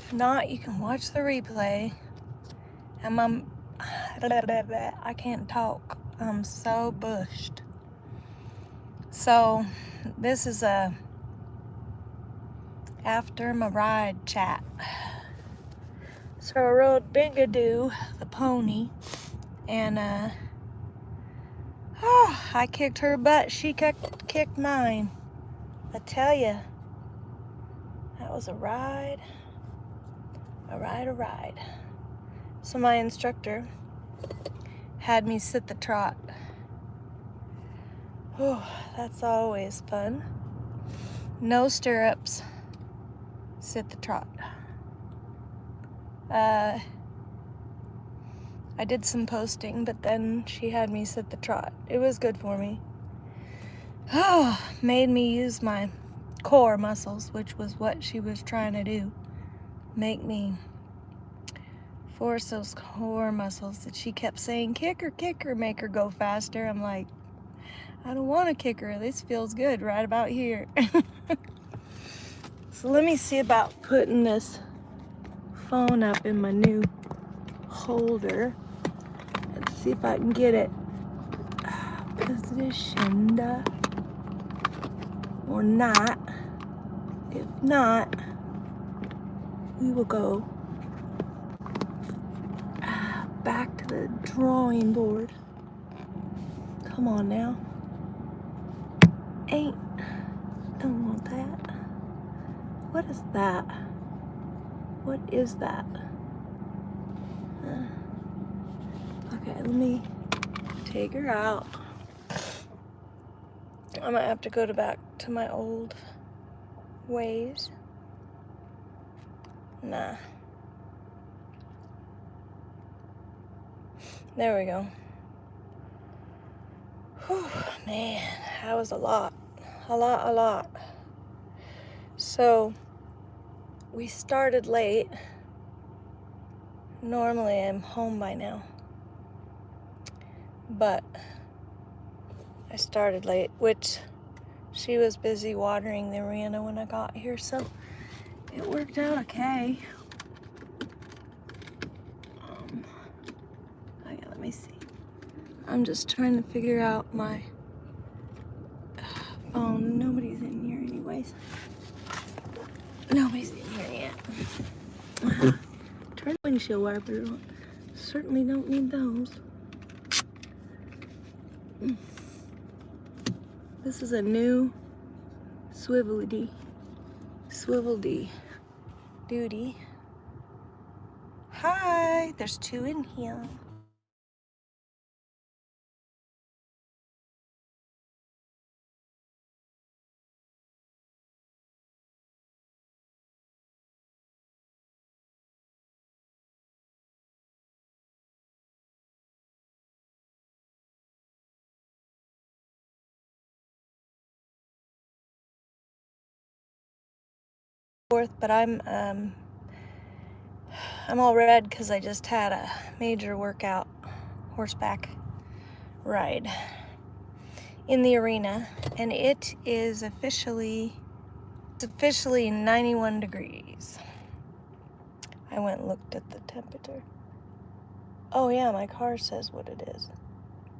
If not, you can watch the replay. And I can't talk. I'm so bushed. So this is a after my ride chat. So I rode Bigadoo, the pony, and I kicked her butt. She kicked mine. I tell you, that was a ride. A ride. So my instructor had me sit the trot. Oh, that's always fun. No stirrups. Sit the trot. I did some posting, but then she had me sit the trot. It was good for me. Oh, made me use my core muscles, which was what she was trying to do. Make me force those core muscles that she kept saying, kick her, make her go faster. I'm like, I don't want to kick her. This feels good right about here. So let me see about putting this phone up in my new holder. Let's see if I can get it positioned or not. If not, we will go back to the drawing board. Come on now. Don't want that. What is that? What is that? Okay, let me take her out. I might have to go back to my old ways. Nah. There we go. Whew, man, that was a lot. A lot. So, we started late. Normally I'm home by now. But I started late, which she was busy watering the arena when I got here, so it worked out okay. Okay, let me see. I'm just trying to figure out my phone. Nobody's in here anyways. Nobody's in here yet. Turn the windshield wiper on. Certainly don't need those. This is a new swivel D duty. Hi, there's two in here. But I'm all red because I just had a major workout horseback ride in the arena, and it is officially 91 degrees. I went and looked at the temperature. Oh yeah, my car says what it is.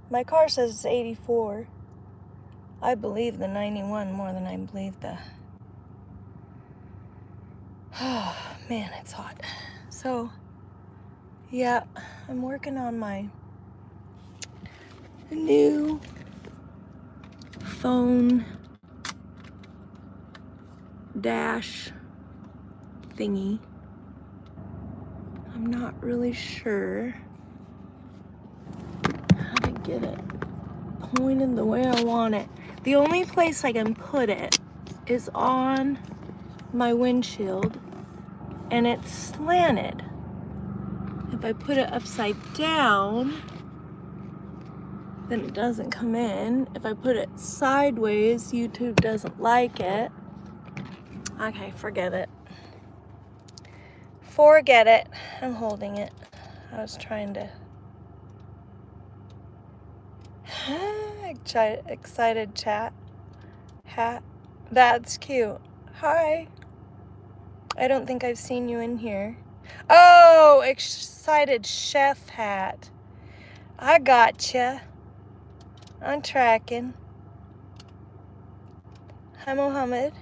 My car says it's 84. I believe the 91 more than I believe the... Oh man, it's hot. So yeah, I'm working on my new phone dash thingy. I'm not really sure how to get it pointed the way I want it. The only place I can put it is on my windshield, and it's slanted. If I put it upside down, then it doesn't come in. If I put it sideways, YouTube doesn't like it. Okay, forget it. Forget it. I'm holding it. I was trying to... Excited chat. Hat. That's cute. Hi. I don't think I've seen you in here. Oh, excited chef hat. I gotcha. I'm tracking. Hi, Mohammed.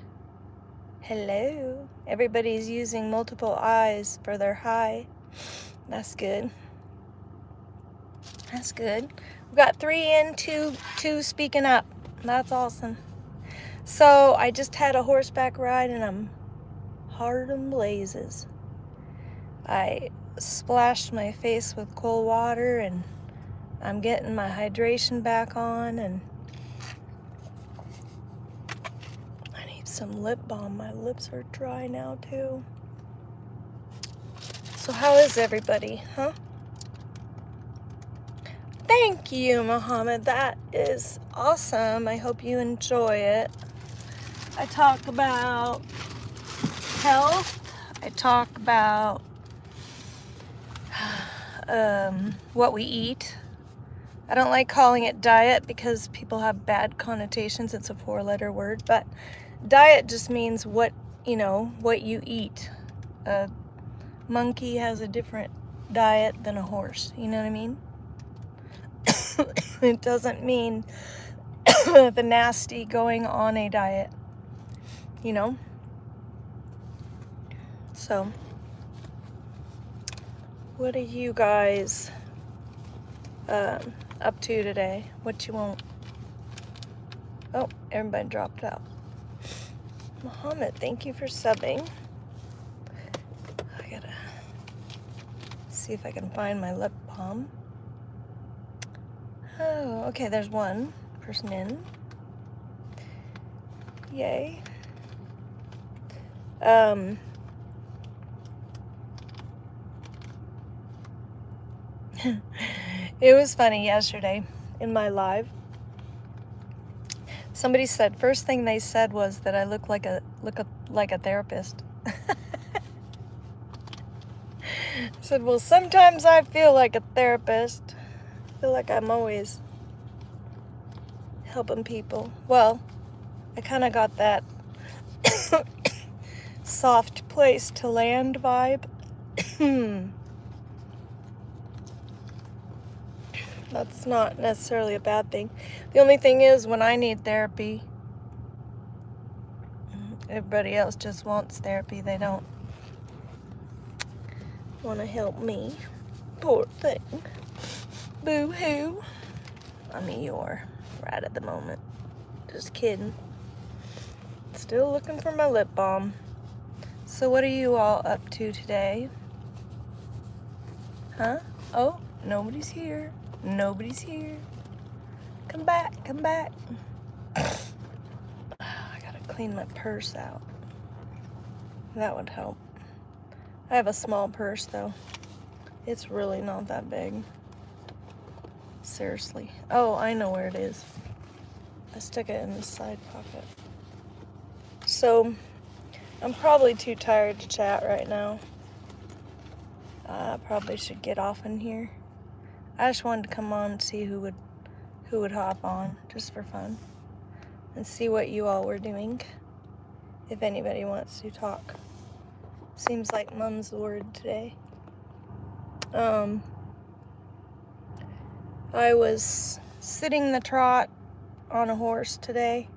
Hello. Everybody's using multiple eyes for their hi. That's good. That's good. We got 3 in, two speaking up. That's awesome. So I just had a horseback ride and I'm hard and blazes. I splashed my face with cold water and I'm getting my hydration back on, and I need some lip balm. My lips are dry now too. So how is everybody, huh? Thank you, Mohammed. That is awesome. I hope you enjoy it. I talk about health. I talk about what we eat. I don't like calling it diet because people have bad connotations. It's a 4-letter word, but diet just means what you eat. A monkey has a different diet than a horse. You know what I mean? It doesn't mean the nasty going on a diet, So, what are you guys up to today? What you want? Oh, everybody dropped out. Mohammed, thank you for subbing. I gotta see if I can find my lip balm. Oh, okay, there's one person in. Yay. It was funny yesterday in my live. Somebody said, first thing they said was that I look like a therapist. I said, well, sometimes I feel like a therapist. I feel like I'm always helping people. Well, I kind of got that soft place to land vibe. That's not necessarily a bad thing. The only thing is, when I need therapy, everybody else just wants therapy. They don't want to help me. Poor thing. Boo-hoo. I'm Eeyore right at the moment. Just kidding. Still looking for my lip balm. So what are you all up to today? Huh? Oh, nobody's here. Nobody's here. Come back, come back. I gotta clean my purse out. That would help. I have a small purse though. It's really not that big. Seriously. Oh, I know where it is. I stuck it in the side pocket. So, I'm probably too tired to chat right now. I probably should get off in here. I just wanted to come on and see who would hop on, just for fun. And see what you all were doing. If anybody wants to talk. Seems like Mum's the word today. I was sitting the trot on a horse today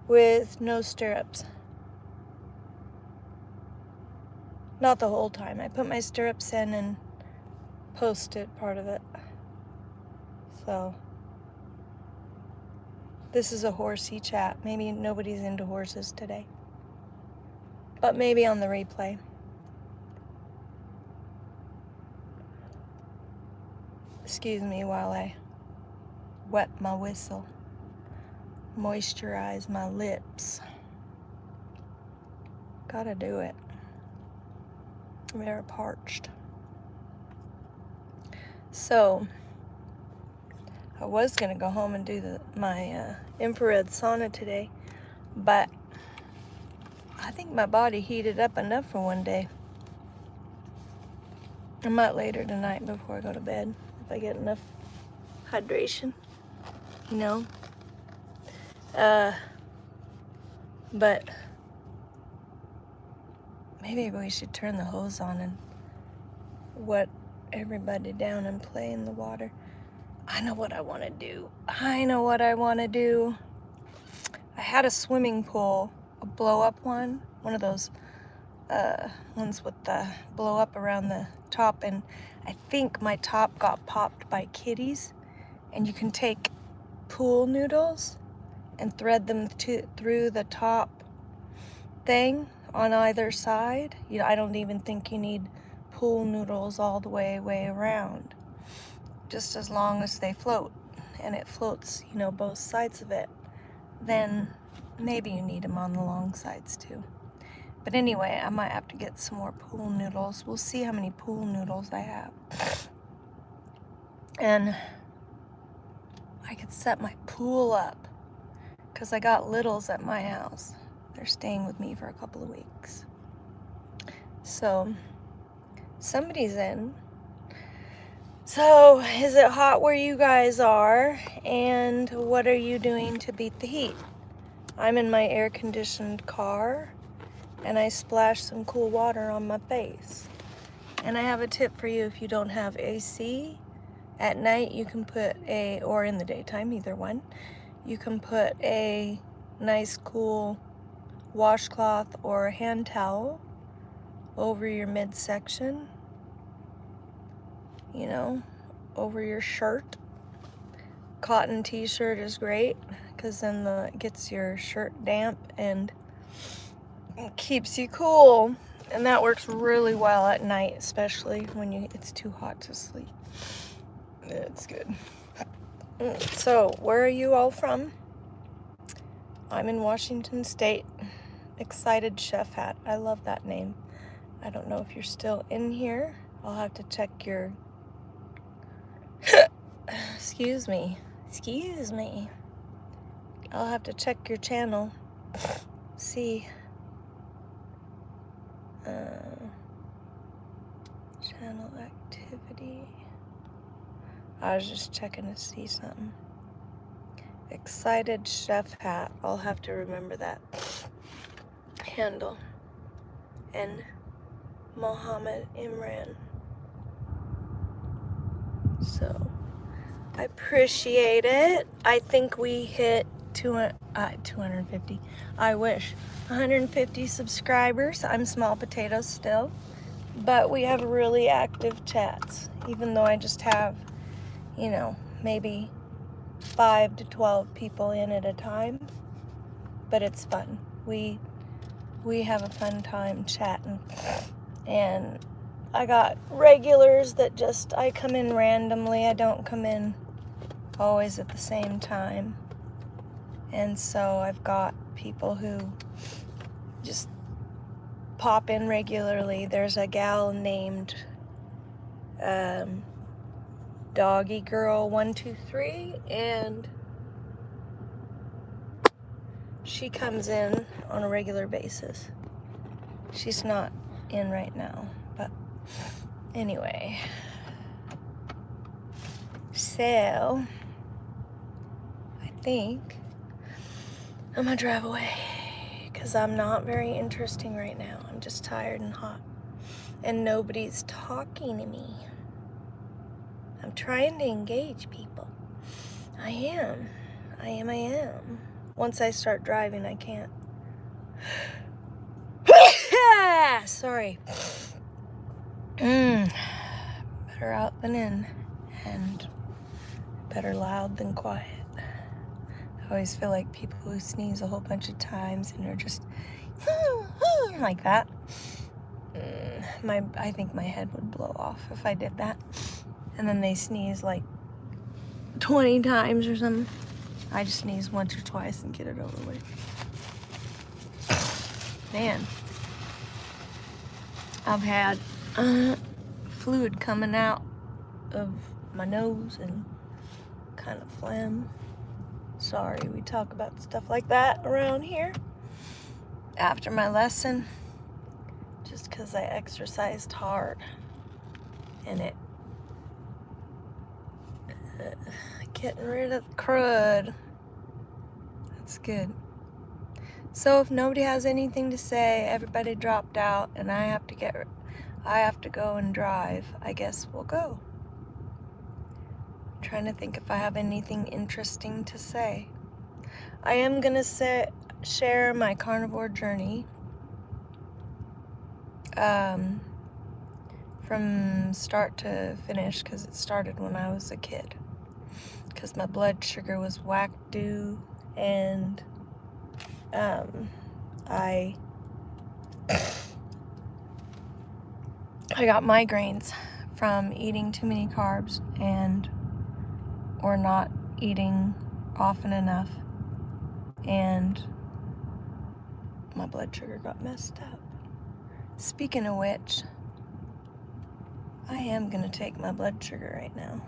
with no stirrups. Not the whole time. I put my stirrups in and posted part of it. So, this is a horsey chat. Maybe nobody's into horses today. But maybe on the replay. Excuse me while I wet my whistle. Moisturize my lips. Gotta do it. They're parched. So, I was gonna go home and do my infrared sauna today, but I think my body heated up enough for one day. I might later tonight before I go to bed, if I get enough hydration, But, Maybe we should turn the hose on and wet everybody down and play in the water. I know what I want to do. I know what I want to do. I had a swimming pool, a blow-up one of those ones with the blow-up around the top, and I think my top got popped by kitties. And you can take pool noodles and thread them through the top thing on either side. You know, I don't even think you need pool noodles all the way around. Just as long as they float, and it floats, you know, both sides of it, then maybe you need them on the long sides too. But anyway, I might have to get some more pool noodles. We'll see how many pool noodles I have. And I could set my pool up, because I got littles at my house. They're staying with me for a couple of weeks. So, somebody's in. So, is it hot where you guys are? And what are you doing to beat the heat? I'm in my air-conditioned car, and I splashed some cool water on my face. And I have a tip for you if you don't have AC. At night, you can put or in the daytime, either one, you can put a nice cool washcloth or a hand towel over your midsection, you know, over your shirt. Cotton t-shirt is great, because then it gets your shirt damp and it keeps you cool. And that works really well at night, especially when it's too hot to sleep. It's good. So, where are you all from? I'm in Washington State. Excited Chef Hat. I love that name. I don't know if you're still in here. I'll have to check your... Excuse me. I'll have to check your channel. See. Channel activity. I was just checking to see something. Excited Chef Hat. I'll have to remember that handle. And Mohammed Imran. So, I appreciate it. I think we hit 250. I wish. 150 subscribers. I'm small potatoes still. But we have really active chats. Even though I just have, you know, maybe 5 to 12 people in at a time. But it's fun. We have a fun time chatting. And I got regulars that I come in randomly. I don't come in always at the same time. And so I've got people who just pop in regularly. There's a gal named Doggy Girl 123, and she comes in on a regular basis. She's not in right now, but anyway. So, I think I'm gonna drive away, because I'm not very interesting right now. I'm just tired and hot, and nobody's talking to me. I'm trying to engage people. I am. Once I start driving, I can't. Sorry. Better out than in, and better loud than quiet. I always feel like people who sneeze a whole bunch of times and are just like that. I think my head would blow off if I did that. And then they sneeze like 20 times or something. I just sneeze once or twice and get it over with. Man, I've had fluid coming out of my nose and kind of phlegm. Sorry, we talk about stuff like that around here after my lesson, just because I exercised hard and it getting rid of the crud. That's good. So if nobody has anything to say, everybody dropped out, and I have to go and drive, I guess we'll go. I'm trying to think if I have anything interesting to say. I am gonna share my carnivore journey from start to finish, because it started when I was a kid, because my blood sugar was whack-doo, and I got migraines from eating too many carbs or not eating often enough, and my blood sugar got messed up. Speaking of which, I am gonna take my blood sugar right now.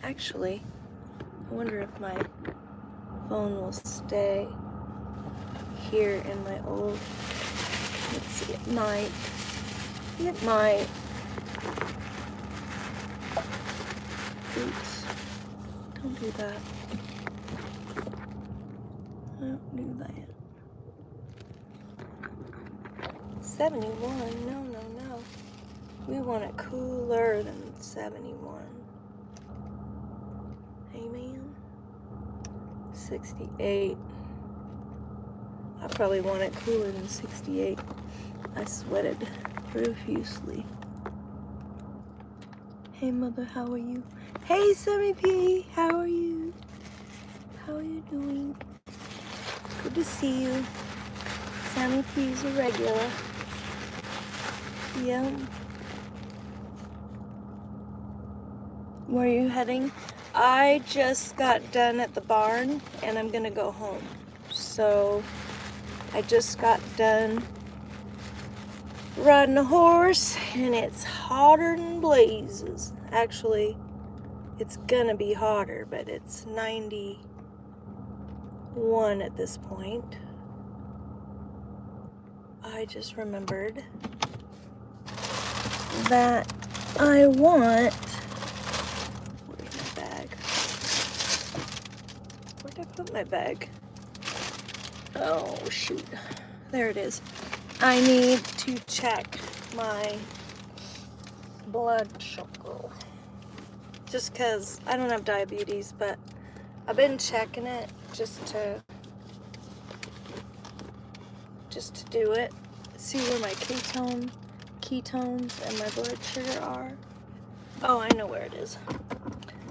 Actually, I wonder if my phone will stay here in my old, let's see, it might. Oops, don't do that. Don't do that. 71, no. We want it cooler than 71. Amen. 68. I probably want it cooler than 68. I sweated profusely. Hey mother, how are you? Hey Sammy P, how are you? How are you doing? Good to see you. Sammy P's a regular. Yeah. Where are you heading? I just got done at the barn and I'm gonna go home. So I just got done riding a horse and it's hotter than blazes. Actually, it's gonna be hotter, but it's 91 at this point. I just remembered that I want, where's my bag? Where'd I put my bag? Oh shoot, there it is. I need to check my blood sugar. Just because I don't have diabetes, but I've been checking it just to do it. See where my ketones and my blood sugar are. Oh, I know where it is.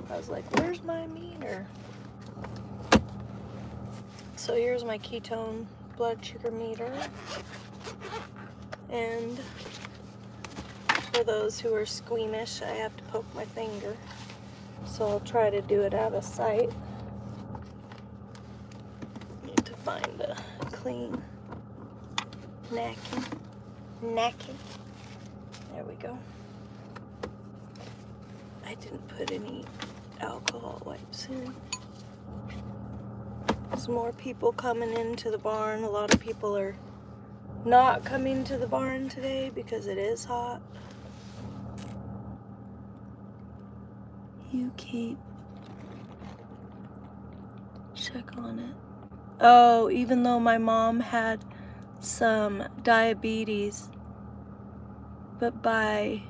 I was like, where's my meter? So here's my ketone blood sugar meter. And for those who are squeamish, I have to poke my finger. So I'll try to do it out of sight. Need to find a clean napkin. There we go. I didn't put any alcohol wipes in. There's more people coming into the barn. A lot of people are not coming to the barn today because it is hot. You keep check on it. Oh, even though my mom had some diabetes, but by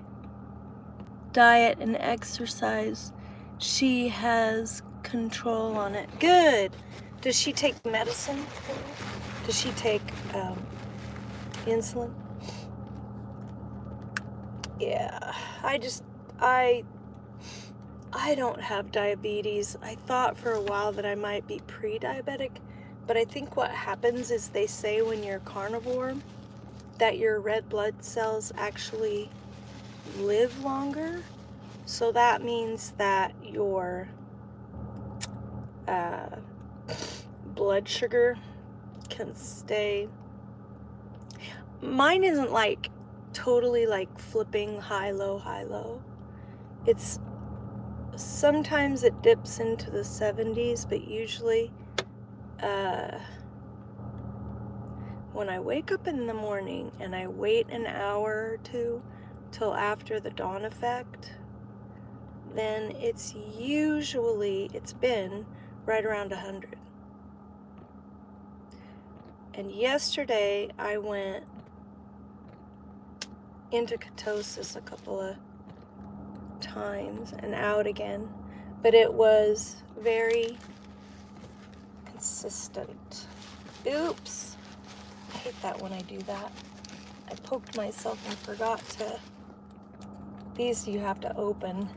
diet and exercise, she has control on it. Good. Does she take medicine? Does she take insulin? Yeah, I don't have diabetes. I thought for a while that I might be pre-diabetic, but I think what happens is they say when you're carnivore that your red blood cells actually live longer. So that means that your blood sugar can stay. Mine isn't like totally like flipping high, low. It's sometimes it dips into the 70s, but usually when I wake up in the morning and I wait an hour or two till after the dawn effect, then it's been right around 100. And yesterday I went into ketosis a couple of times and out again, but it was very consistent. Oops. I hate that when I do that. I poked myself and forgot to. These you have to open.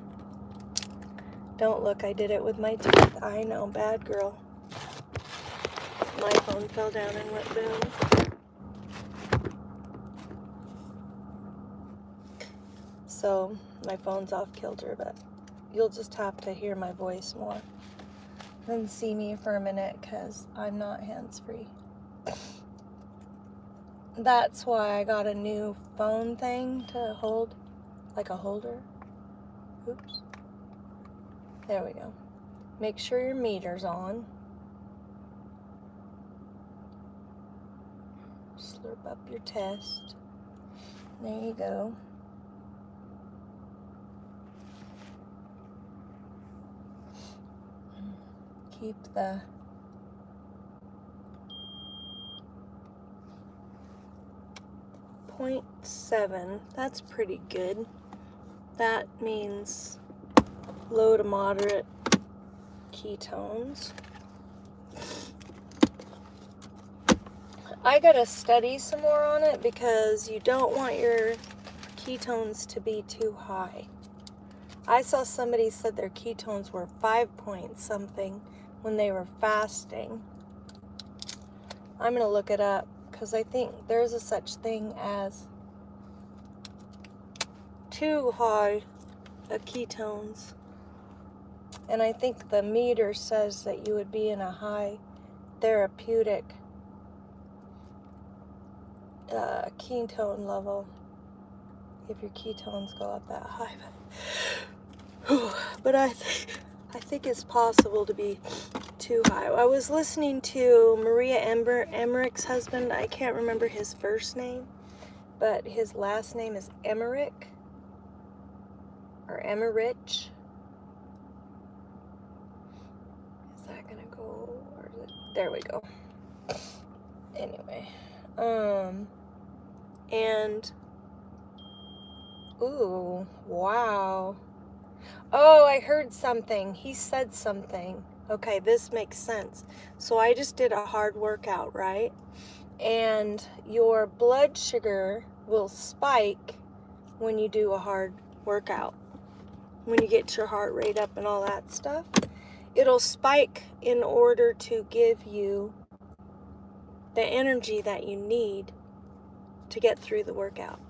Don't look, I did it with my teeth. I know, bad girl. My phone fell down and went boom. So my phone's off kilter, but you'll just have to hear my voice more than see me for a minute because I'm not hands-free. That's why I got a new phone thing to hold, like a holder. Oops. There we go. Make sure your meter's on. Slurp up your test. There you go. Keep the .7. That's pretty good. That means low to moderate ketones. I gotta study some more on it because you don't want your ketones to be too high. I saw somebody said their ketones were 5 point something when they were fasting. I'm gonna look it up because I think there's a such thing as too high of ketones. And I think the meter says that you would be in a high therapeutic ketone level if your ketones go up that high. But I think it's possible to be too high. I was listening to Maria Emmerich's husband. I can't remember his first name, but his last name is Emmerich or Emmerich. Is that gonna go? Or is it? There we go. Anyway, and ooh, wow. Oh, I heard something. He said something. Okay, this makes sense. So I just did a hard workout, right? And your blood sugar will spike when you do a hard workout. When you get your heart rate up and all that stuff, it'll spike in order to give you the energy that you need to get through the workout.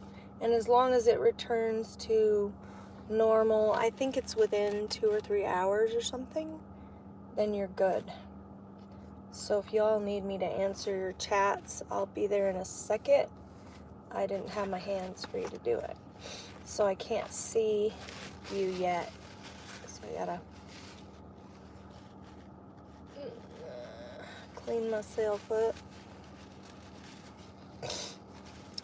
And as long as it returns to normal, I think it's within 2 or 3 hours or something, then you're good. So if y'all need me to answer your chats, I'll be there in a second. I didn't have my hands free to do it, so I can't see you yet. So I gotta clean myself up.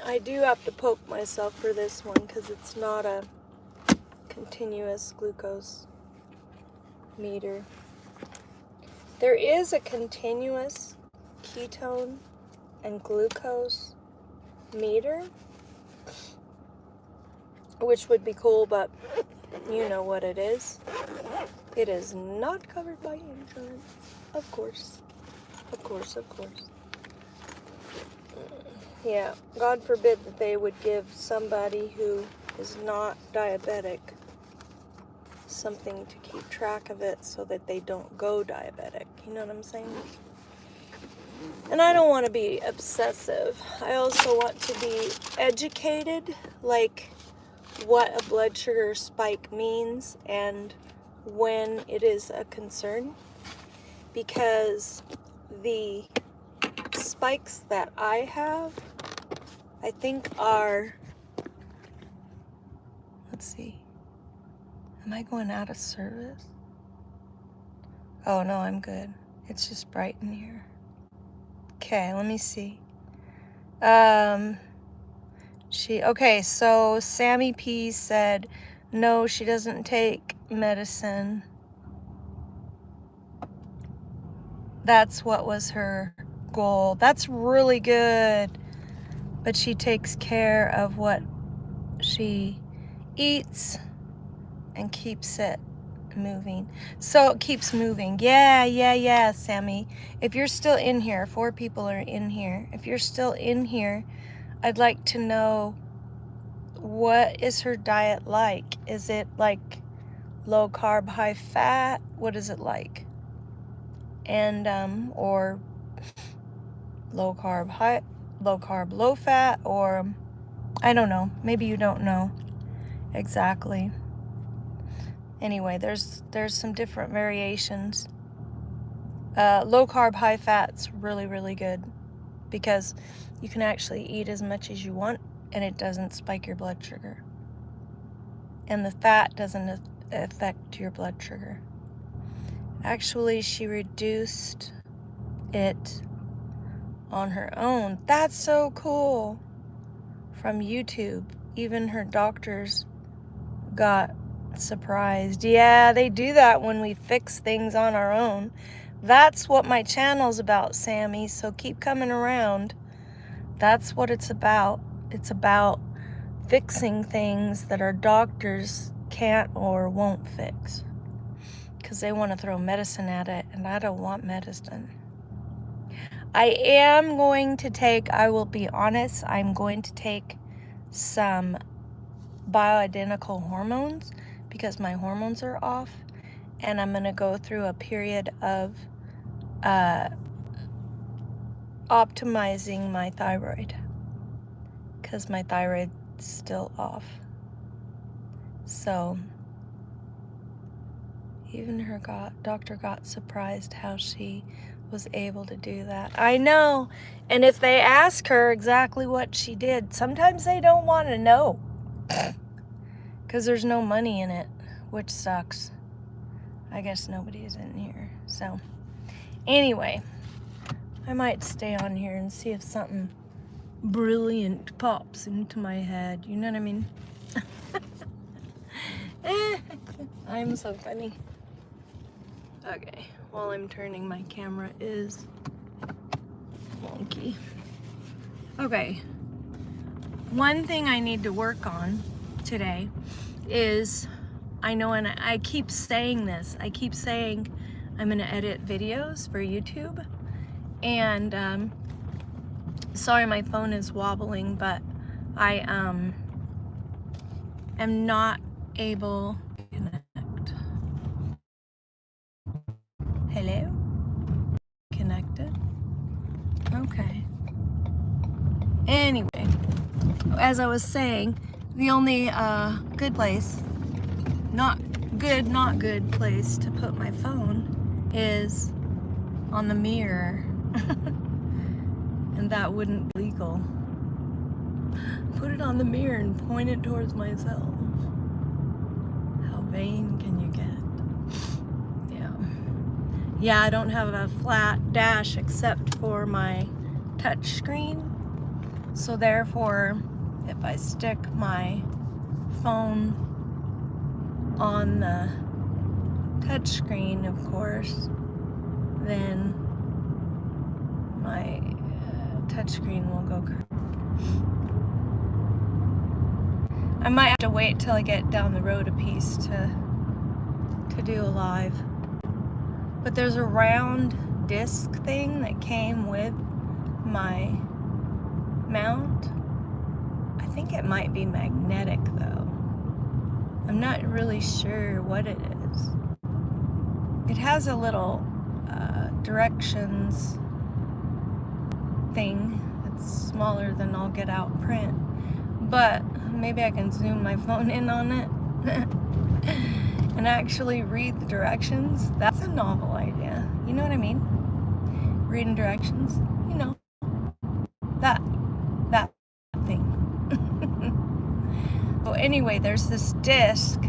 I do have to poke myself for this one because it's not a continuous glucose meter. There is a continuous ketone and glucose meter, which would be cool, but you know what it is. It is not covered by insurance. Of course. Of course, of course. Yeah, God forbid that they would give somebody who is not diabetic something to keep track of it so that they don't go diabetic. You know what I'm saying? And I don't want to be obsessive. I also want to be educated, like what a blood sugar spike means and when it is a concern. Because the spikes that I have, I think are, let's see, am I going out of service? Oh no, I'm good. It's just bright in here. Okay, let me see. Okay, so Sammy P said, no, she doesn't take medicine. That's what was her goal. That's really good. But she takes care of what she eats and keeps it moving. So it keeps moving. Yeah, Sammy. If you're still in here, 4 people are in here. If you're still in here, I'd like to know, what is her diet like? Is it like low carb, high fat? What is it like? And or low carb, low fat, or I don't know. Maybe you don't know exactly. Anyway, there's some different variations. Low carb, high fat's really, really good because you can actually eat as much as you want and it doesn't spike your blood sugar. And the fat doesn't affect your blood sugar. Actually, she reduced it on her own. That's so cool. From YouTube. Even her doctors got surprised. Yeah, they do that when we fix things on our own. That's what my channel's about, Sammy, so keep coming around. That's what it's about. It's about fixing things that our doctors can't or won't fix. Because they want to throw medicine at it, and I don't want medicine. I am going to take, I will be honest, I'm going to take some bioidentical hormones because my hormones are off, and I'm going to go through a period of optimizing my thyroid because my thyroid's still off. So even her doctor got surprised how she was able to do that. I know. And if they ask her exactly what she did, sometimes they don't want to know because there's no money in it, which sucks. I guess nobody's in here. So anyway, I might stay on here and see if something brilliant pops into my head. You know what I mean? I'm so funny. Okay, while I'm turning, my camera is wonky. Okay, one thing I need to work on today is, I know, and I keep saying this, I keep saying I'm gonna edit videos for YouTube, and sorry my phone is wobbling, but I am not able to connect. Hello? Connected? Okay. Anyway, as I was saying, the only good place, not good place to put my phone is on the mirror. And that wouldn't be legal. Put it on the mirror and point it towards myself. How vain can you get? Yeah, I don't have a flat dash except for my touch screen. So therefore, if I stick my phone on the touch screen, of course, then my touch screen will go crazy. I might have to wait till I get down the road a piece to do a live. But there's a round disc thing that came with my mount. I think it might be magnetic though. I'm not really sure what it is. It has a little directions thing that's smaller than I'll get out print. But maybe I can zoom my phone in on it and actually read the directions. That's a novel idea. You know what I mean? Reading directions. You know, that thing. So anyway, there's this disc,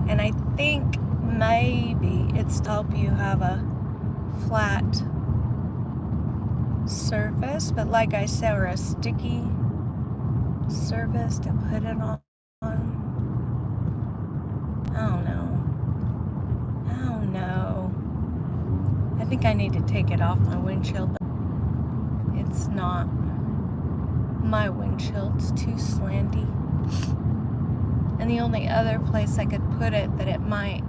and I think maybe it's to help you have a flat surface, but like I said, or a sticky surface to put it on. I don't know. I think I need to take it off my windshield. it's not my windshield's too slanty. And the only other place I could put it that it might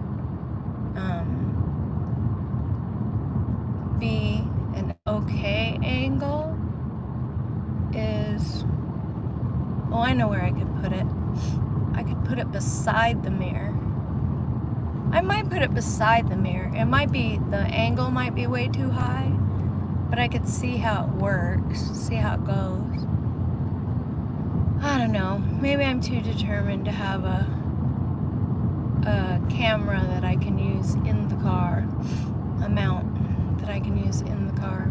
be an okay angle is, oh, I know where I could put it. I could put it beside the mirror. I might put it beside the mirror. It might be, the angle might be way too high, but I could see how it works, see how it goes. I don't know. Maybe I'm too determined to have a camera that I can use in the car, a mount that I can use in the car.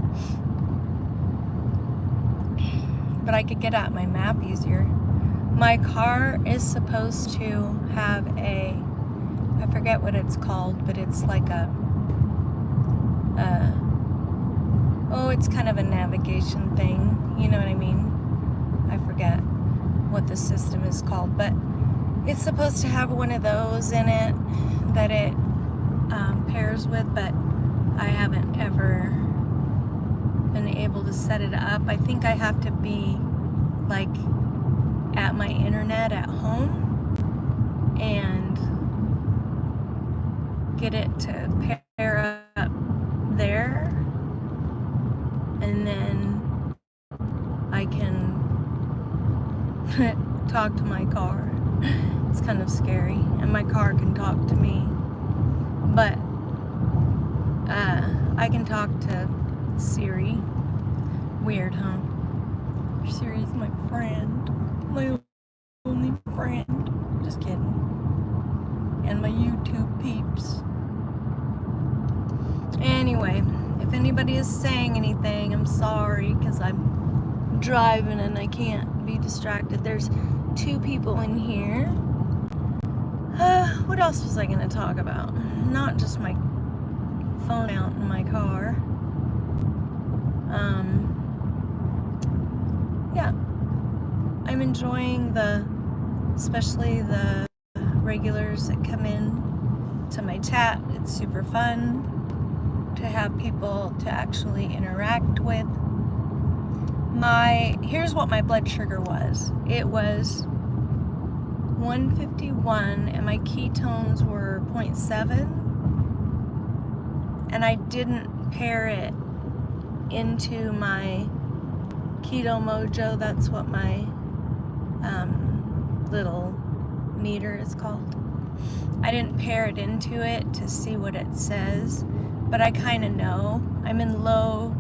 But I could get at my map easier. My car is supposed to have a, I forget what it's called, but it's like it's kind of a navigation thing, you know what I mean? I forget what the system is called, but it's supposed to have one of those in it that it pairs with, but I haven't ever been able to set it up. I think I have to be like at my internet at home and get it to pair up there, and then I can talk to my car. It's kind of scary, and my car can talk to me, but I can talk to Siri. Weird, huh? Siri's my friend, my only friend. Just kidding. And my YouTube peeps. Anyway, if anybody is saying anything, I'm sorry, because I'm driving and I can't be distracted. There's 2 people in here. What else was I going to talk about? Not just my phone out in my car. Yeah. I'm enjoying especially the regulars that come in to my chat. It's super fun to have people to actually interact with. Here's what my blood sugar was. It was 151 and my ketones were 0.7, and I didn't pair it into my Keto Mojo. That's what my little meter is called. I didn't pair it into it to see what it says, but I kind of know. I'm in low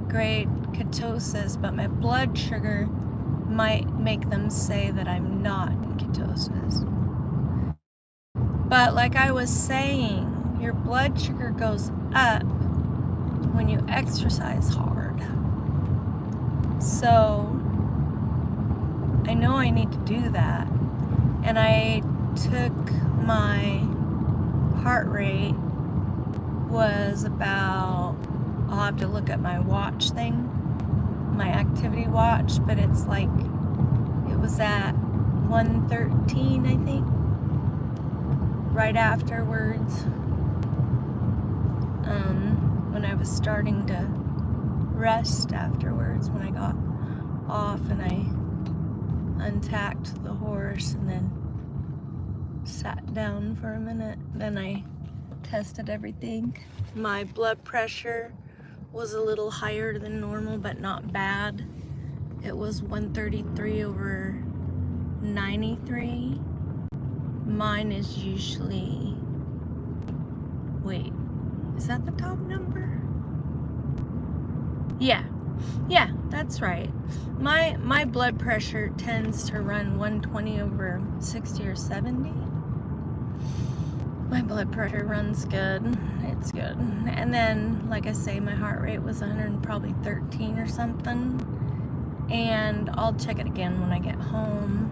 grade ketosis, but my blood sugar might make them say that I'm not in ketosis. But like I was saying, your blood sugar goes up when you exercise hard. So I know I need to do that. And I took my heart rate was about, I'll have to look at my watch thing, my activity watch, but it's like, it was at 113, I think, right afterwards, when I was starting to rest afterwards, when I got off and I untacked the horse and then sat down for a minute. Then I tested everything. My blood pressure was a little higher than normal, but not bad. It was 133 over 93. Mine is usually, wait, is that the top number? Yeah, that's right. My blood pressure tends to run 120 over 60 or 70. My blood pressure runs good. It's good. And then, like I say, my heart rate was 113 or something. And I'll check it again when I get home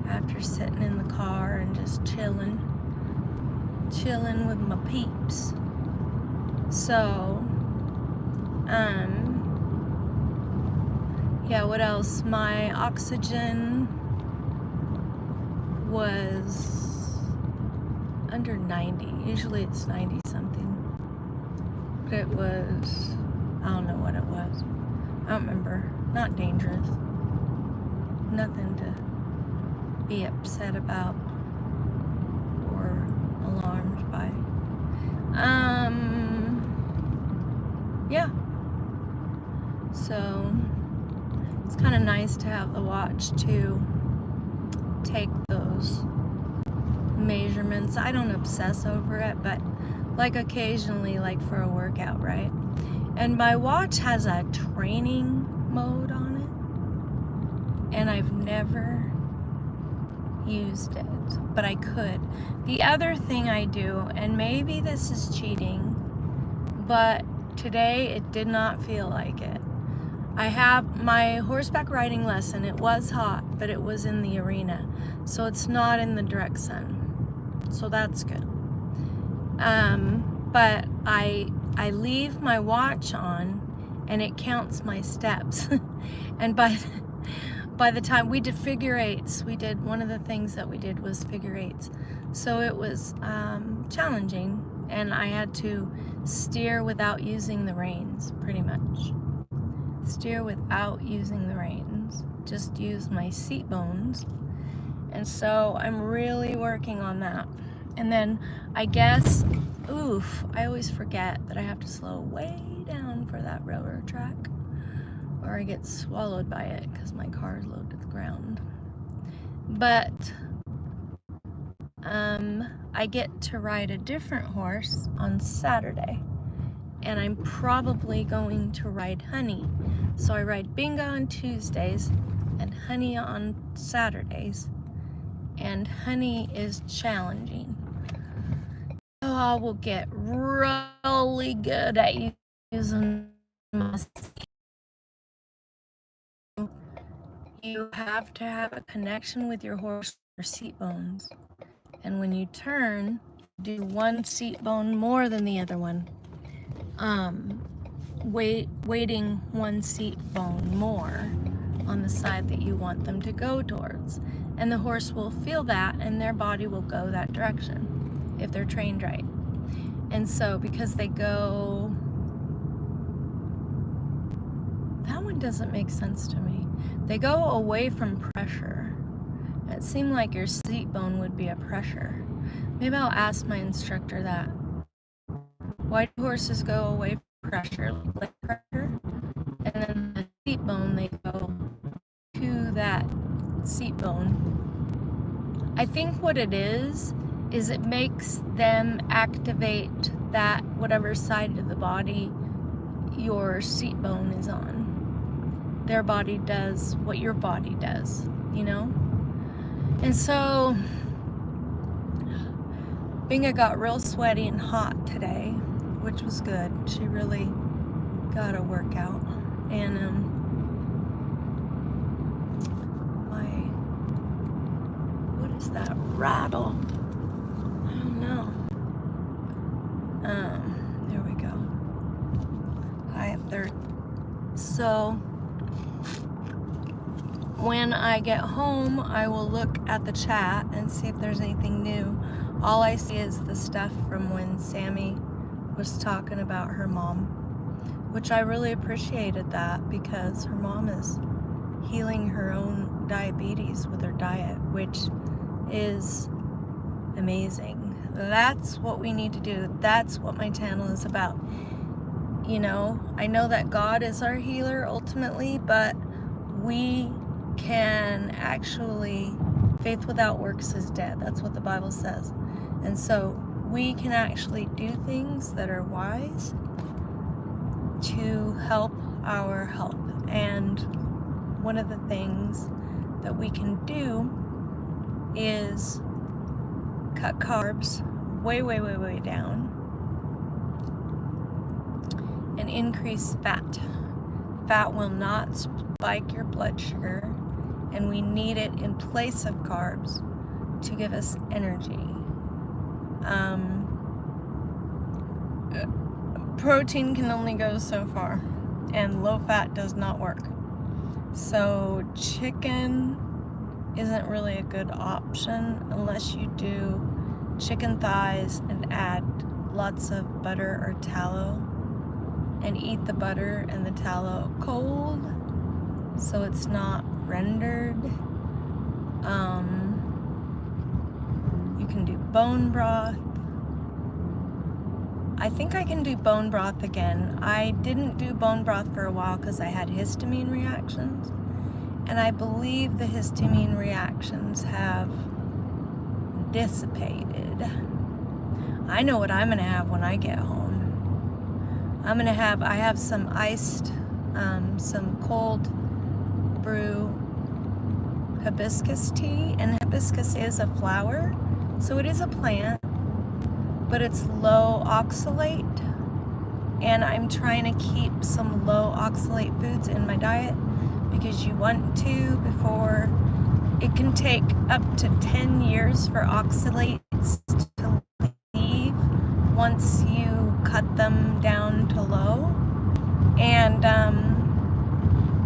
after sitting in the car and just chilling with my peeps. So, yeah, what else? My oxygen was under 90. Usually it's 90 something. But it was, I don't know what it was. don't remember. Not dangerous. Nothing to be upset about or alarmed by. Yeah. So it's kind of nice to have the watch to take those measurements. I don't obsess over it, but like occasionally, like for a workout, right? And my watch has a training mode on it, and I've never used it, but I could. The other thing I do, and maybe this is cheating, but today it did not feel like it. I have my horseback riding lesson. It was hot, but it was in the arena, so it's not in the direct sun, so that's good. But I leave my watch on, and it counts my steps. And by the time we did figure eights, one of the things that we did was figure eights, so it was challenging, and I had to steer without using the reins, pretty much. Steer without using the reins, just use my seat bones. And so I'm really working on that. And then I guess, I always forget that I have to slow way down for that railroad track, or I get swallowed by it because my car is low to the ground. But I get to ride a different horse on Saturday, and I'm probably going to ride Honey. So I ride Bingo on Tuesdays and Honey on Saturdays, and Honey is challenging. So I will get really good at using my seat. You have to have a connection with your horse or seat bones, and when you turn, do one seat bone more than the other one. Weighting one seat bone more on the side that you want them to go towards, and the horse will feel that, and their body will go that direction if they're trained right. And so because they go, that one doesn't make sense to me. They go away from pressure. It seemed like your seat bone would be a pressure. Maybe I'll ask my instructor that. Why do horses go away from pressure, like pressure? And then the seat bone, they go to that seat bone. I think what it is it makes them activate that whatever side of the body your seat bone is on. Their body does what your body does, you know? And so Binga got real sweaty and hot today, which was good. She really got a workout. And what is that rattle? I don't know. There we go. Hi up there. So when I get home, I will look at the chat and see if there's anything new. All I see is the stuff from when Sammy was talking about her mom, which I really appreciated that, because her mom is healing her own diabetes with her diet, which is amazing. That's what we need to do. That's what my channel is about. You know, I know that God is our healer ultimately, but we can actually, faith without works is dead. That's what the Bible says. And so we can actually do things that are wise to help our health. And one of the things that we can do is cut carbs way, way, way, way down and increase fat. Fat will not spike your blood sugar, and we need it in place of carbs to give us energy. Protein can only go so far, and low fat does not work. So chicken isn't really a good option unless you do chicken thighs and add lots of butter or tallow. and eat the butter and the tallow cold, so it's not rendered. You can do bone broth. I think I can do bone broth again. I didn't do bone broth for a while because I had histamine reactions, and I believe the histamine reactions have dissipated. I know what I'm gonna have when I get home. I have some iced, some cold brew hibiscus tea, and hibiscus is a flower, so it is a plant, but it's low oxalate, and I'm trying to keep some low oxalate foods in my diet because you want to before. It can take up to 10 years for oxalates to leave once you cut them down to low, and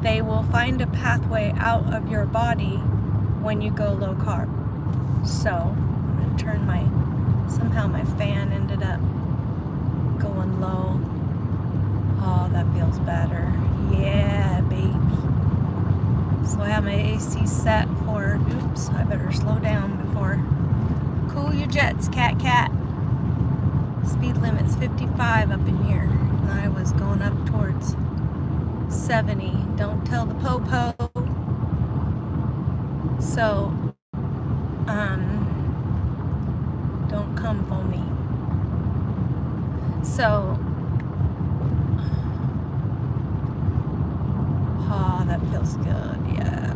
they will find a pathway out of your body when you go low carb. So I'm going to turn somehow my fan ended up going low. Oh, that feels better. Yeah, baby. So I have my AC set for, oops, I better slow down before. Cool your jets, cat. Speed limit's 55 up in here. And I was going up towards 70. Don't tell the po-po. So, don't come for me. So, oh, that feels good, yeah.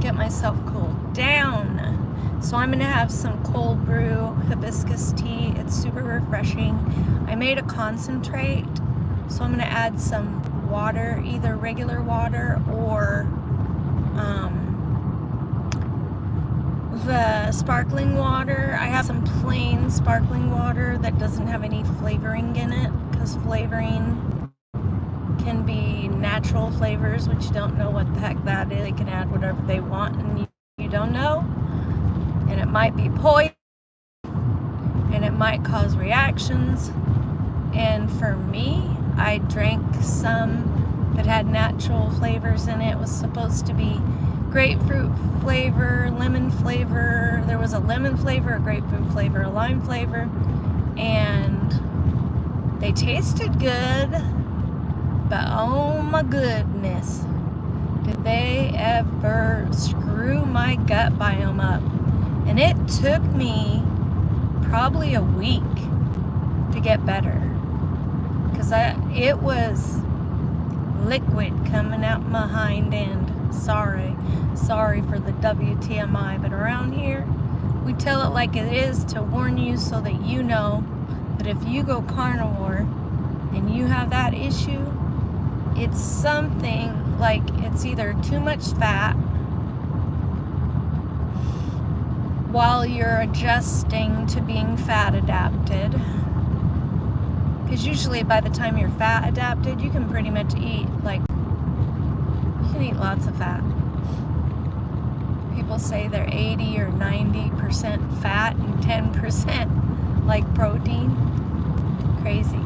Get myself cooled down. So I'm gonna have some cold brew hibiscus tea. It's super refreshing. I made a concentrate, so I'm gonna add some water, either regular water or the sparkling water. I have some plain sparkling water that doesn't have any flavoring in it, because flavoring can be natural flavors, which you don't know what the heck that is. They can add whatever they want and you don't know, and it might be poison, and it might cause reactions. And for me, I drank some that had natural flavors in it. It was supposed to be grapefruit flavor, lemon flavor. There was a lemon flavor, a grapefruit flavor, a lime flavor, and they tasted good, but oh my goodness, did they ever screw my gut biome up. And it took me probably a week to get better, because it was liquid coming out my hind end. Sorry for the WTMI, but around here we tell it like it is to warn you, so that you know that if you go carnivore and you have that issue, it's something like it's either too much fat while you're adjusting to being fat adapted, because usually by the time you're fat adapted, you can pretty much eat lots of fat. People say they're 80 or 90% fat and 10% like protein. Crazy.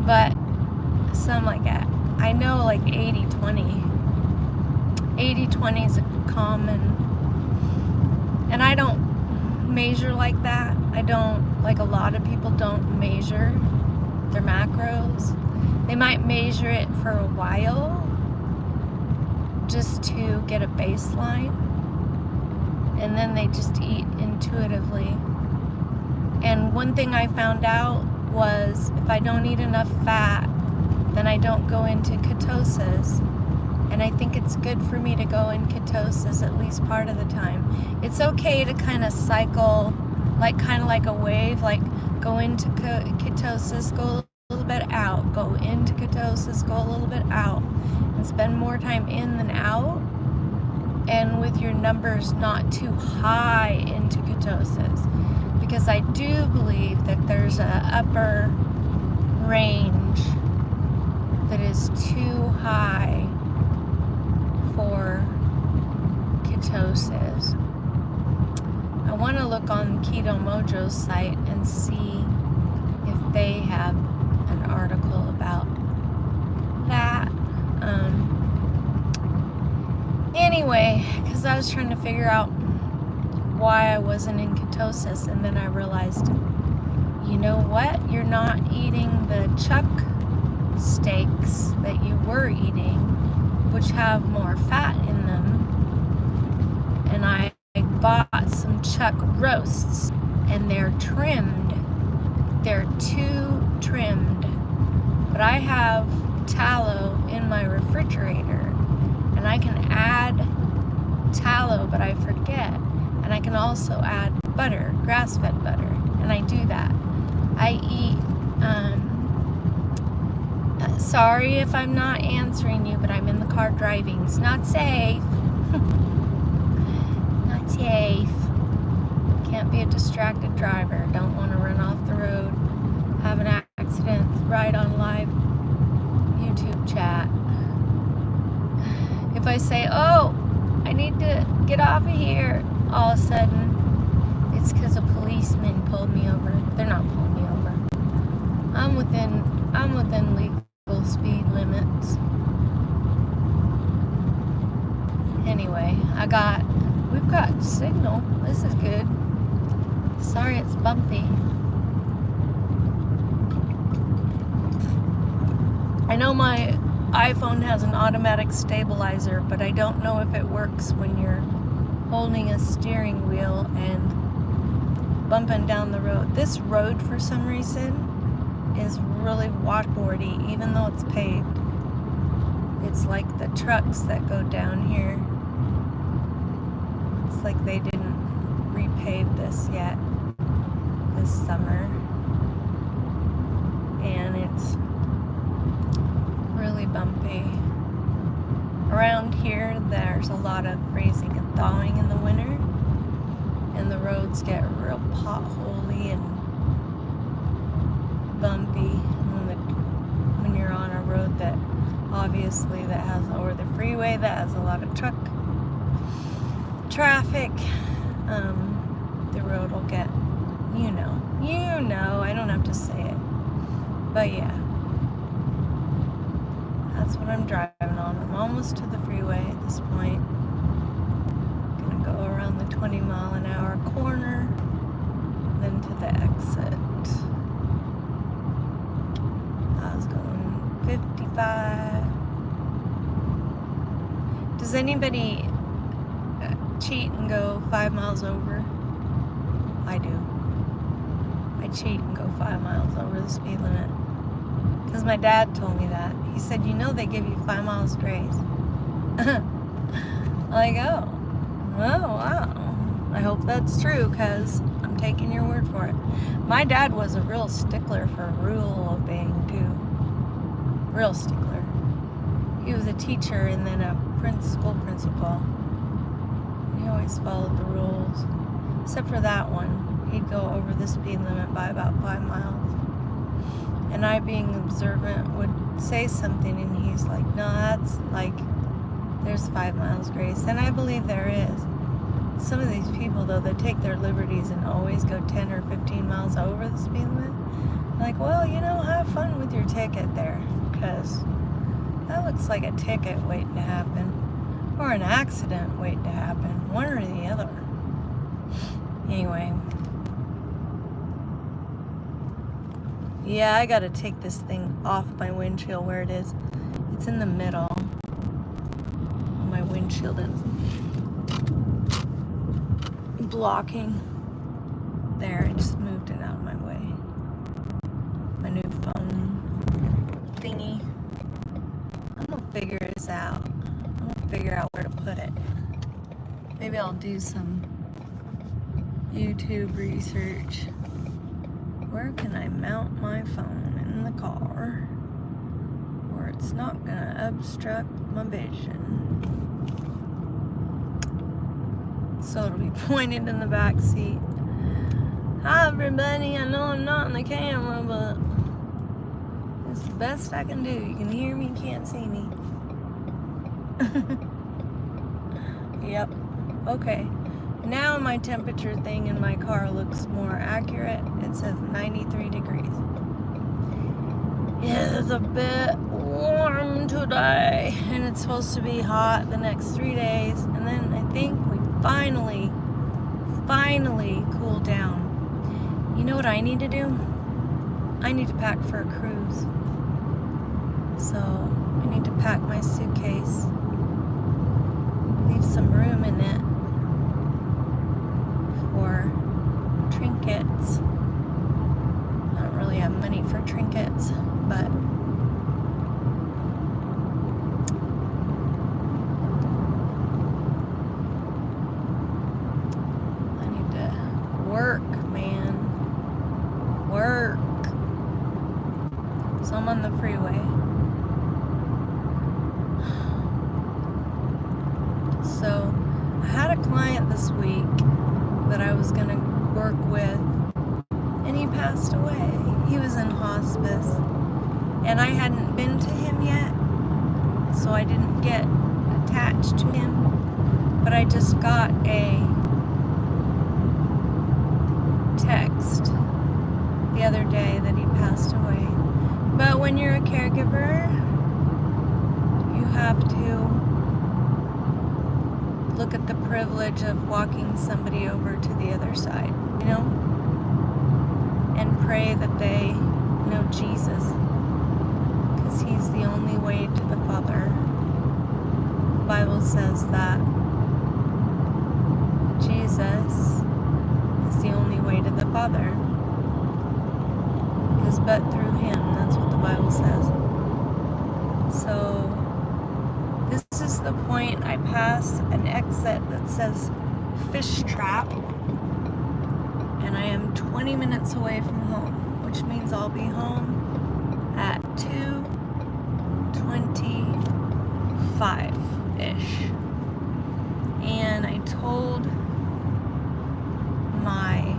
But some like that. I know like 80-20. 80-20 is a common, and I don't measure like that. I don't, like a lot of people don't measure their macros. They might measure it for a while just to get a baseline, and then they just eat intuitively. And one thing I found out was if I don't eat enough fat, then I don't go into ketosis. And I think it's good for me to go in ketosis at least part of the time. It's okay to kind of cycle, kind of like a wave, like go into ketosis, go a little bit out, go into ketosis, go a little bit out, and spend more time in than out, and with your numbers not too high into ketosis, because I do believe that there's an upper range that is too high for ketosis. I want to look on Keto Mojo's site and see if they have an article about that. Anyway, because I was trying to figure out why I wasn't in ketosis, and then I realized, you know what? You're not eating the chuck steaks that you were eating, which have more fat in them. And I bought some chuck roasts, and they're trimmed. They're too trimmed. But I have tallow in my refrigerator, and I can add tallow, but I forget. And I can also add butter, grass-fed butter, and I do that. I eat, sorry if I'm not answering you, but I'm in the car driving. It's not safe. Not safe. Can't be a distracted driver. Don't want to run off the road, have an accident right on live YouTube chat. If I say, oh, I need to get off of here, all of a sudden, it's because a policeman pulled me over. They're not pulling me over. I'm within legal speed limits. Anyway, we've got signal. This is good. Sorry it's bumpy. I know my iPhone has an automatic stabilizer, but I don't know if it works when you're holding a steering wheel and bumping down the road. This road, for some reason, is really washboardy, even though it's paved. It's like the trucks that go down here. It's like they didn't repave this yet this summer. And it's really bumpy. Around here, there's a lot of freezing and thawing in the winter, and the roads get real potholy and bumpy when you're on a road that obviously that has, or the freeway that has a lot of truck traffic. The road will get, you know, I don't have to say it, but yeah, that's what I'm driving on. I'm almost to the freeway at this point. Gonna go around the 20-mile-an-hour corner, then to the exit. I was going 55. Does anybody cheat and go 5 miles over? I do. I cheat and go 5 miles over the speed limit. Because my dad told me that. He said, you know they give you 5 miles grace. Like, oh, wow. I hope that's true, because I'm taking your word for it. My dad was a real stickler for rule obeying, too. Real stickler. He was a teacher and then a school principal. He always followed the rules. Except for that one. He'd go over the speed limit by about 5 miles. And I, being observant, would say something, and he's like, no, that's like, there's 5 miles grace. And I believe there is. Some of these people, though, they take their liberties and always go 10 or 15 miles over the speed limit. Like, well, you know, have fun with your ticket there, because that looks like a ticket waiting to happen, or an accident waiting to happen, one or the other. Anyway. Yeah, I gotta take this thing off my windshield where it is. It's in the middle. My windshield is blocking. There, I just moved it out of my way. My new phone thingy. I'm gonna figure this out. I'm gonna figure out where to put it. Maybe I'll do some YouTube research. Where can I mount my phone in the car where it's not gonna obstruct my vision? So it'll be pointed in the back seat. Hi everybody, I know I'm not in the camera, but it's the best I can do. You can hear me, can't see me. Yep, okay. Now my temperature thing in my car looks more accurate. It says 93 degrees. Yeah, it's a bit warm today, and it's supposed to be hot the next 3 days, and then I think we finally cool down. You know what I need to do? I need to pack for a cruise. So I need to pack my suitcase, leave some room in it for trinkets. I don't really have money for trinkets, but I need to work, man. Work. So I'm on the freeway. So I had a client this week that I was going to work with, and he passed away. He was in hospice, and I hadn't been to him yet, so I didn't get attached to him, but I just got a text the other day that he passed away. But when you're a caregiver, you have to look at the privilege of walking somebody over to the other side, you know, and pray that they know Jesus, because he's the only way to the Father. The Bible says that Jesus is the only way to the Father. It is but through him. That's what the Bible says. So this is the point. I pass an exit that says fish trap, and I am 20 minutes away from home, which means I'll be home at 2:25-ish. And I told my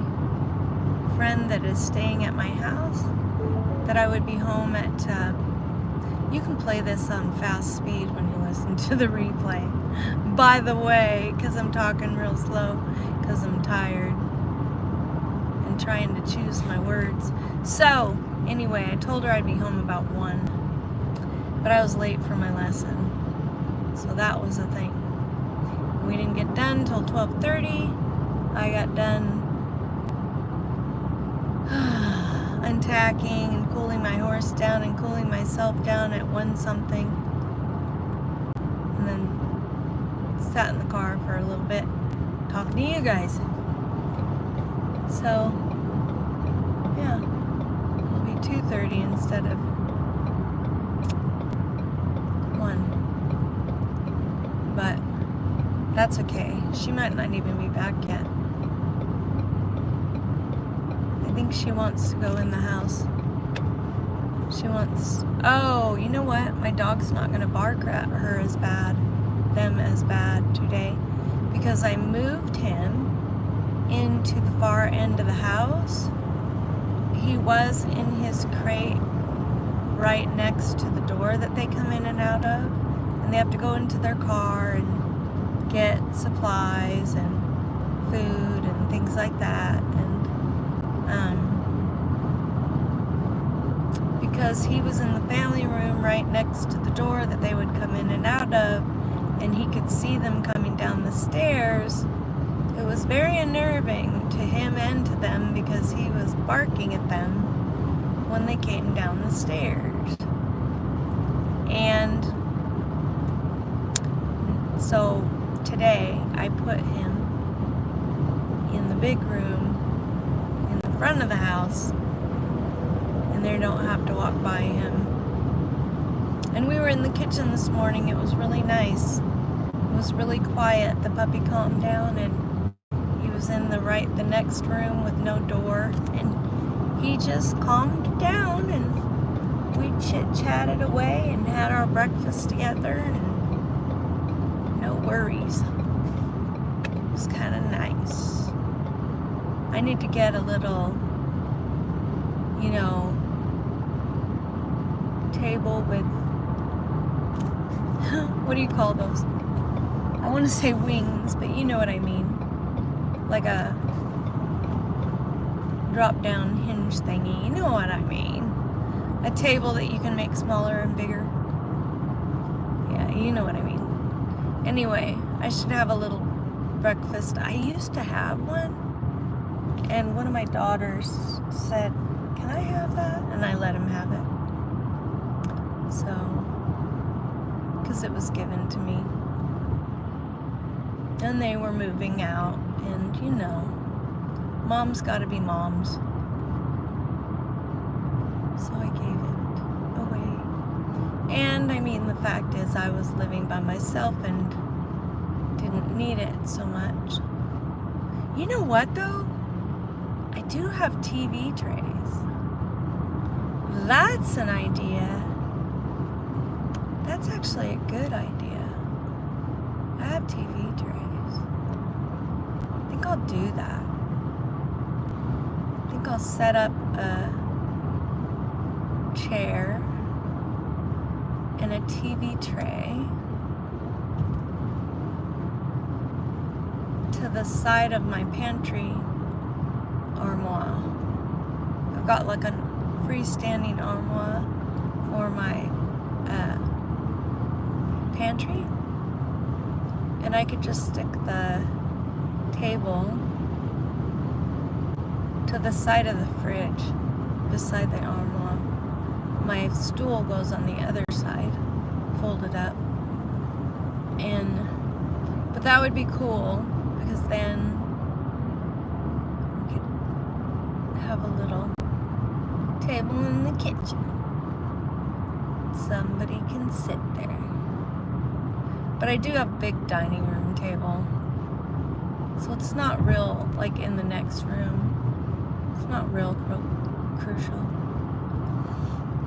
friend that is staying at my house that I would be home at you can play this on fast speed when you listen to the replay, by the way, because I'm talking real slow because I'm tired and trying to choose my words. So anyway, I told her I'd be home about 1, but I was late for my lesson, so that was a thing. We didn't get done till 12:30. I got done untacking and cooling my horse down and cooling myself down at 1 something, and then sat in the car for a little bit talking to you guys. So yeah, it'll be 2:30 instead of 1, but that's okay. She might not even be back yet. I think she wants to go in the house. She wants, oh, you know what? My dog's not going to bark at her as bad, them as bad today, because I moved him into the far end of the house. He was in his crate right next to the door that they come in and out of, and they have to go into their car and get supplies and food and things like that. And because he was in the family room right next to the door that they would come in and out of, and he could see them coming down the stairs, it was very unnerving to him and to them because he was barking at them when they came down the stairs. And so today I put him in the big room in the front of the house, and they don't have to walk by him. And we were in the kitchen this morning. It was really nice. It was really quiet. The puppy calmed down, and he was in the next room with no door, and he just calmed down, and we chit-chatted away and had our breakfast together, and no worries. It was kind of nice. I need to get a little, you know, table with, what do you call those? I want to say wings, but you know what I mean. Like a drop-down hinge thingy. You know what I mean. a table that you can make smaller and bigger. Yeah, you know what I mean. Anyway, I should have a little breakfast. I used to have one, and one of my daughters said, "Can I have that?" And I let him have it. So, because it was given to me. And they were moving out, and you know, mom's gotta be moms. So I gave it away. And I mean, the fact is, I was living by myself and didn't need it so much. You know what though? I do have TV trays. That's an idea. That's actually a good idea. I have TV trays. I think I'll do that. I think I'll set up a chair and a TV tray to the side of my pantry armoire. I've got like a freestanding armoire for my pantry, and I could just stick the table to the side of the fridge beside the armoire. My stool goes on the other side, folded up, but that would be cool, because then we could have a little table in the kitchen. Somebody can sit there. But I do have a big dining room table, so it's not real, like in the next room. It's not real crucial.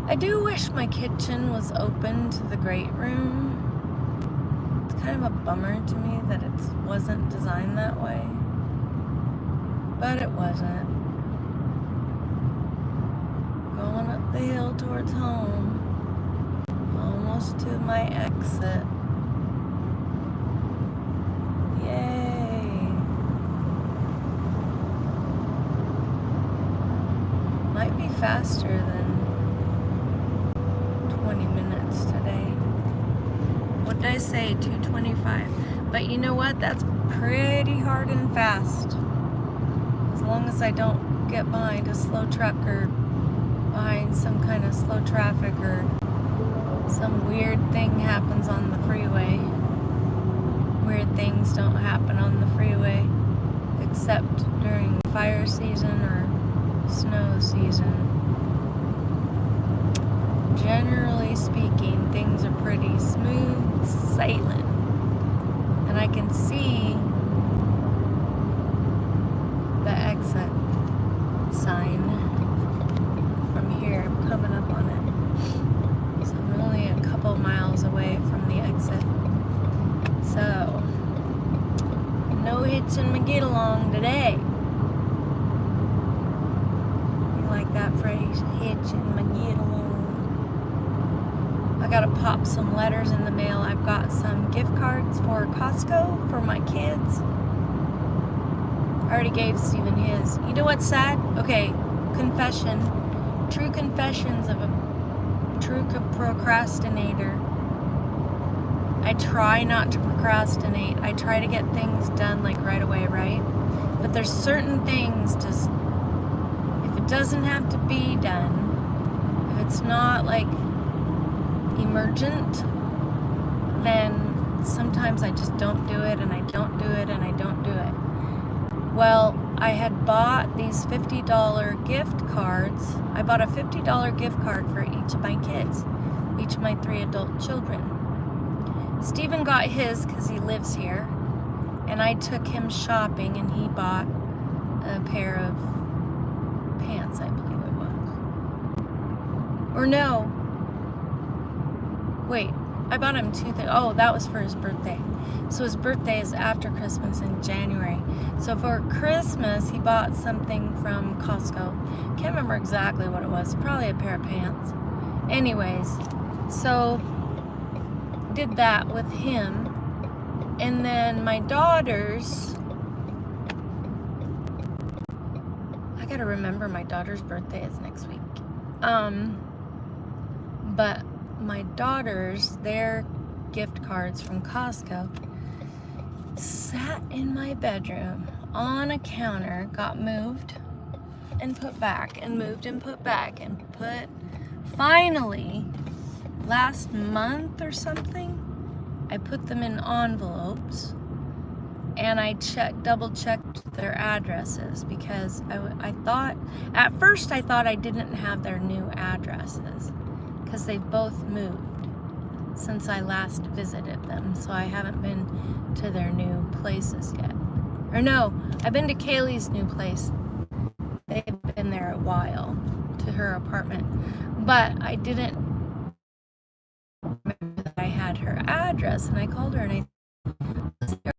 I do wish my kitchen was open to the great room. It's kind of a bummer to me that it wasn't designed that way. But it wasn't. Going up the hill towards home. Almost to my exit. Yay. Might be faster than 20 minutes today. What did I say? 2:25. But you know what? That's pretty hard and fast. As long as I don't get behind a slow truck or behind some kind of slow traffic or some weird thing happens on the freeway. Weird things don't happen on the freeway except during fire season or snow season. Generally speaking, things are pretty smooth sailing. And I can see the exit sign from here. I'm coming up on it. So I'm only a couple miles away from the exit. So, no hitching my get along today. You like that phrase? Hitching my get along. I gotta pop some letters in the mail. I've got some gift cards for Costco for my kids. I already gave Steven his. You know what's sad? Okay, confession. True confessions of a true procrastinator. I try not to procrastinate. I try to get things done like right away, right? But there's certain things just, if it doesn't have to be done, if it's not like emergent, then sometimes I just don't do it, and I don't do it, and I don't do it. Well, I had bought these $50 gift cards. I bought a $50 gift card for each of my kids, each of my 3 adult children. Steven got his because he lives here, and I took him shopping, and he bought a pair of pants, I believe it was. Or no. Wait, I bought him 2 things. Oh, that was for his birthday. So his birthday is after Christmas in January. So for Christmas, he bought something from Costco. Can't remember exactly what it was. Probably a pair of pants. Anyways, so did that with him. And then my daughters, I gotta remember my daughter's birthday is next week. But my daughters, their gift cards from Costco sat in my bedroom on a counter, got moved and put back, and moved and put back, and put. Finally, last month or something, I put them in envelopes, and I double checked their addresses, because I thought, at first I thought I didn't have their new addresses, because they've both moved since I last visited them, so I haven't been to their new places yet. Or no, I've been to Kaylee's new place. They've been there a while, to her apartment, but I didn't remember that I had her address, and I called her and I said,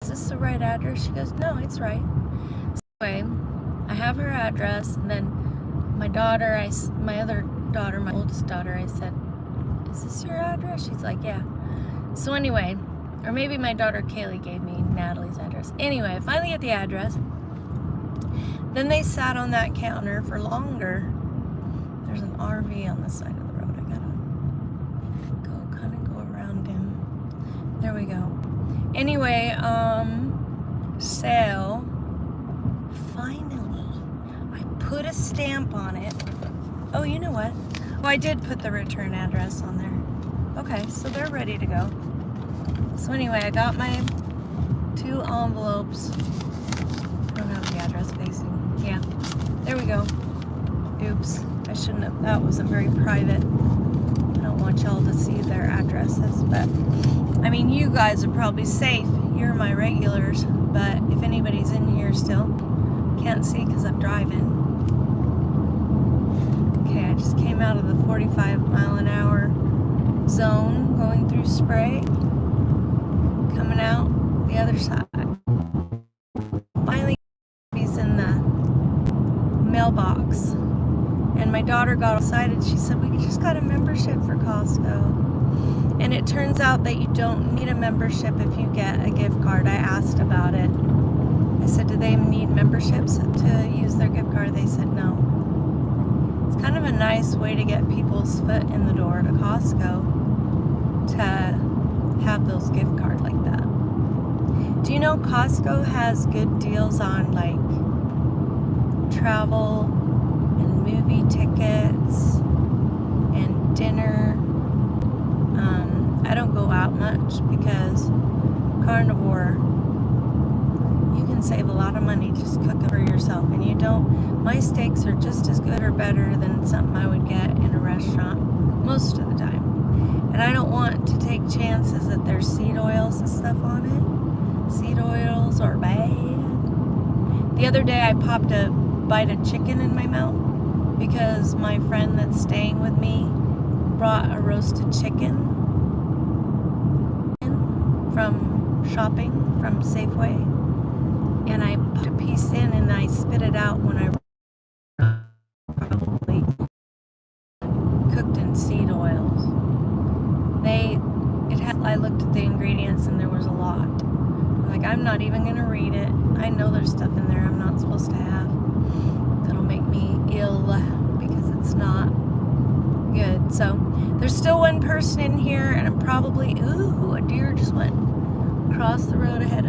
"Is this the right address?" She goes, "No, it's right." So anyway, I have her address, and then my daughter, my other daughter, my oldest daughter, I said, "Is this your address?" She's like, "Yeah." So anyway, or maybe my daughter Kaylee gave me Natalie's address. Anyway, I finally get the address. Then they sat on that counter for longer. There's an RV on the side of the road. I gotta kind of go around him. There we go. Anyway, so finally, I put a stamp on it. Oh, you know what? Oh, I did put the return address on there. Okay, so they're ready to go. So anyway, I got my 2 envelopes. I don't have the address facing. Yeah, there we go. Oops, I shouldn't have. That wasn't very private. I don't want y'all to see their addresses, but I mean, you guys are probably safe. You're my regulars, but if anybody's in here still, can't see because I'm driving. Okay, I just came out of the 45-mile-an-hour zone, going through Spray, coming out the other side. Finally, he's in the mailbox, and my daughter got excited. She said, "We just got a membership for Costco." And it turns out that you don't need a membership if you get a gift card. I asked about it. I said, "Do they need memberships to use their gift card?" They said no. It's kind of a nice way to get people's foot in the door to Costco, to have those gift cards like that. Do you know Costco has good deals on like travel and movie tickets and dinner? I don't go out much because carnivore, you can save a lot of money just cooking for yourself, and you don't. My steaks are just as good or better than something I would get in a restaurant most of the time, and I don't want to take chances that there's seed oils and stuff on it. Seed oils are bad. The other day I popped a bite of chicken in my mouth because my friend that's staying with me brought a roasted chicken from shopping from Safeway, and I put a piece in and I spit it out when I probably cooked in seed oils. I looked at the ingredients and there was a lot. Like, I'm not even gonna read it. I know there's stuff in there I'm not supposed to have that'll make me ill because it's not good. So there's still one person in here, and I'm probably, ooh, a deer just went across the road ahead of me.